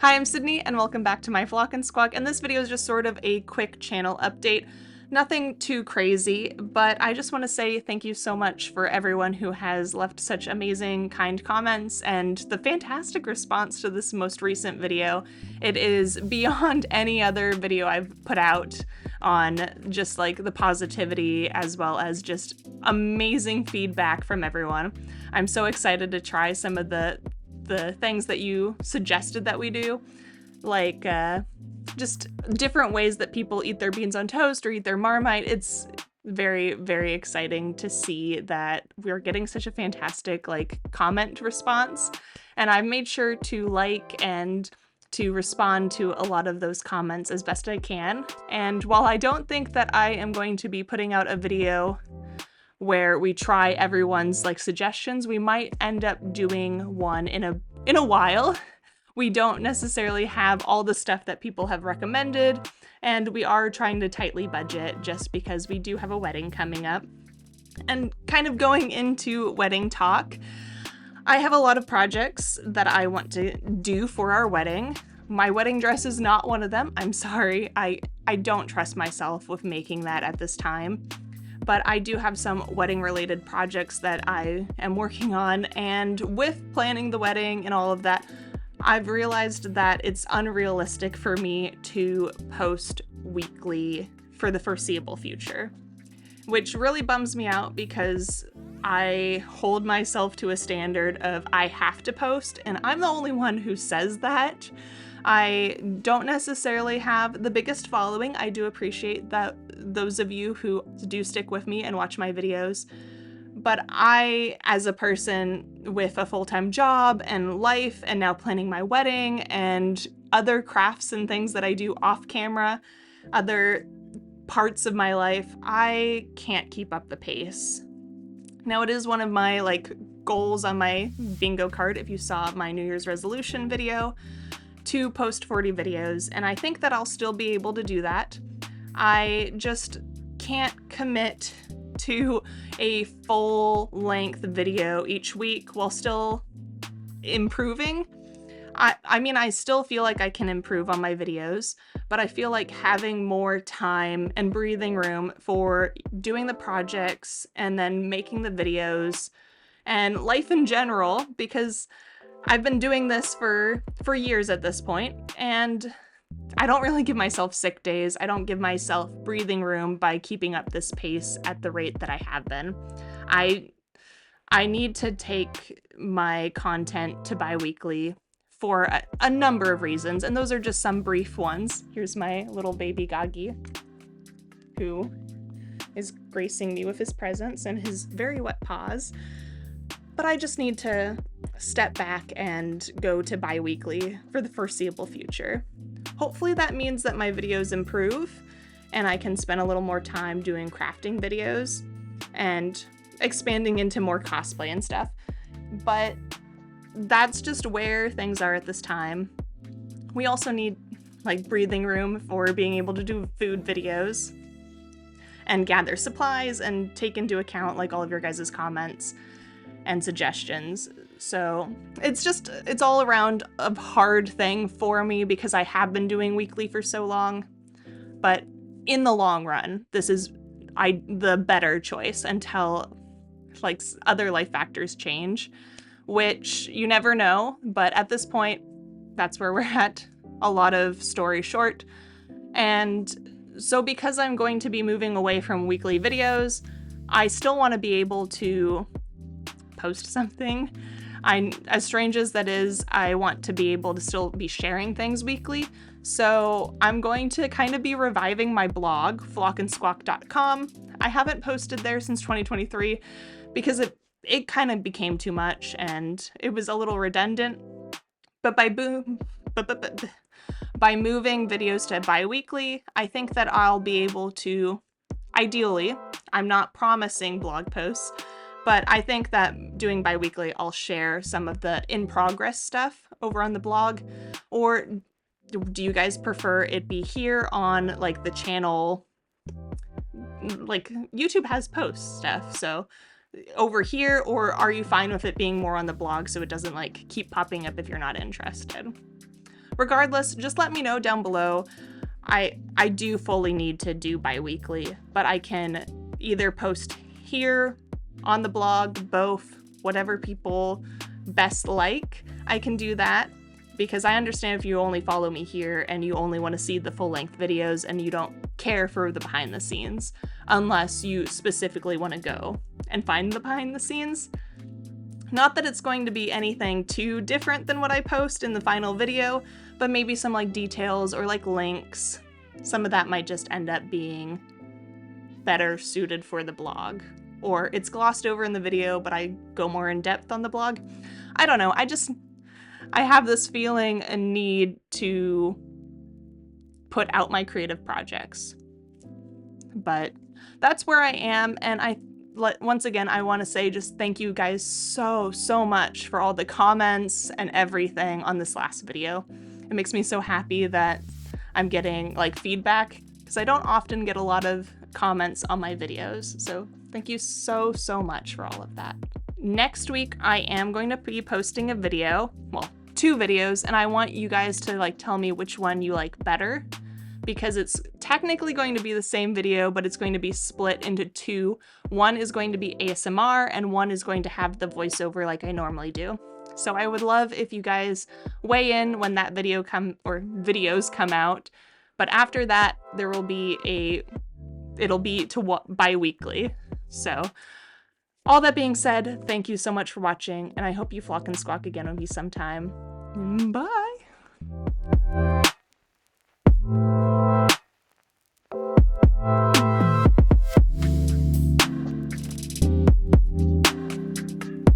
Hi, I'm Sydney, and welcome back to my Flock and Squawk, and this video is just sort of a quick channel update. Nothing too crazy, but I just want to say thank you so much for everyone who has left such amazing, kind comments and the fantastic response to this most recent video. It is beyond any other video I've put out on just like the positivity as well as just amazing feedback from everyone. I'm so excited to try some of the things that you suggested that we do, like just different ways that people eat their beans on toast or eat their Marmite. It's very, very exciting to see that we're getting such a fantastic comment response, and I've made sure to like and to respond to a lot of those comments as best I can. And while I don't think that I am going to be putting out a video where we try everyone's suggestions, we might end up doing one in a while. We don't necessarily have all the stuff that people have recommended, and we are trying to tightly budget just because we do have a wedding coming up. And kind of going into wedding talk, I have a lot of projects that I want to do for our wedding. My wedding dress is not one of them. I'm sorry. I don't trust myself with making that at this time. But I do have some wedding-related projects that I am working on, and with planning the wedding and all of that, I've realized that it's unrealistic for me to post weekly for the foreseeable future, which really bums me out because I hold myself to a standard of I have to post, and I'm the only one who says that. I don't necessarily have the biggest following. I do appreciate that those of you who do stick with me and watch my videos. But I, as a person with a full-time job and life, and now planning my wedding and other crafts and things that I do off camera, other parts of my life, I can't keep up the pace. Now, it is one of my goals on my bingo card, if you saw my New Year's resolution video, to post 40 videos, and I think that I'll still be able to do that. I just can't commit to a full-length video each week while still improving. I mean, I still feel like I can improve on my videos, but I feel like having more time and breathing room for doing the projects and then making the videos and life in general, because I've been doing this for years at this point, and I don't really give myself sick days. I don't give myself breathing room by keeping up this pace at the rate that I have been. I need to take my content to bi-weekly for a number of reasons, and those are just some brief ones. Here's my little baby Gagi, who is gracing me with his presence and his very wet paws. But I just need to step back and go to bi-weekly for the foreseeable future. Hopefully that means that my videos improve and I can spend a little more time doing crafting videos and expanding into more cosplay and stuff. But that's just where things are at this time. We also need breathing room for being able to do food videos and gather supplies and take into account all of your guys' comments and suggestions. So it's all around a hard thing for me because I have been doing weekly for so long. But in the long run, this is the better choice until other life factors change, which you never know. But at this point, that's where we're at. A lot of story short. And so because I'm going to be moving away from weekly videos, I still want to be able to post something. As strange as that is, I want to be able to still be sharing things weekly. So I'm going to kind of be reviving my blog, flockandsquawk.com. I haven't posted there since 2023 because it kind of became too much and it was a little redundant. But by moving videos to bi-weekly, I think that I'll be able to, ideally, I'm not promising blog posts, but I think that doing bi-weekly, I'll share some of the in-progress stuff over on the blog. Or do you guys prefer it be here on the channel? YouTube has post stuff, so over here, or are you fine with it being more on the blog so it doesn't keep popping up if you're not interested? regardless, just let me know down below. I do fully need to do bi-weekly, but I can either post here on the blog, both, whatever people best like, I can do that. Because I understand if you only follow me here and you only want to see the full-length videos and you don't care for the behind the scenes, unless you specifically want to go and find the behind the scenes. Not that it's going to be anything too different than what I post in the final video, but maybe some like details or like links. Some of that might just end up being better suited for the blog. Or it's glossed over in the video, but I go more in depth on the blog. I don't know, I have this feeling a need to put out my creative projects. But that's where I am, and once again, I want to say just thank you guys so much for all the comments and everything on this last video. It makes me so happy that I'm getting like feedback, because I don't often get a lot of comments on my videos, so thank you so much for all of that. Next week, I am going to be posting a video, well, 2 videos, and I want you guys to like tell me which one you like better, because it's technically going to be the same video, but it's going to be split into 2. One is going to be ASMR, and one is going to have the voiceover like I normally do. So I would love if you guys weigh in when that videos come out. But after that, there will be it'll be bi-weekly. So all that being said, thank you so much for watching, and I hope you flock and squawk again with me sometime. Bye!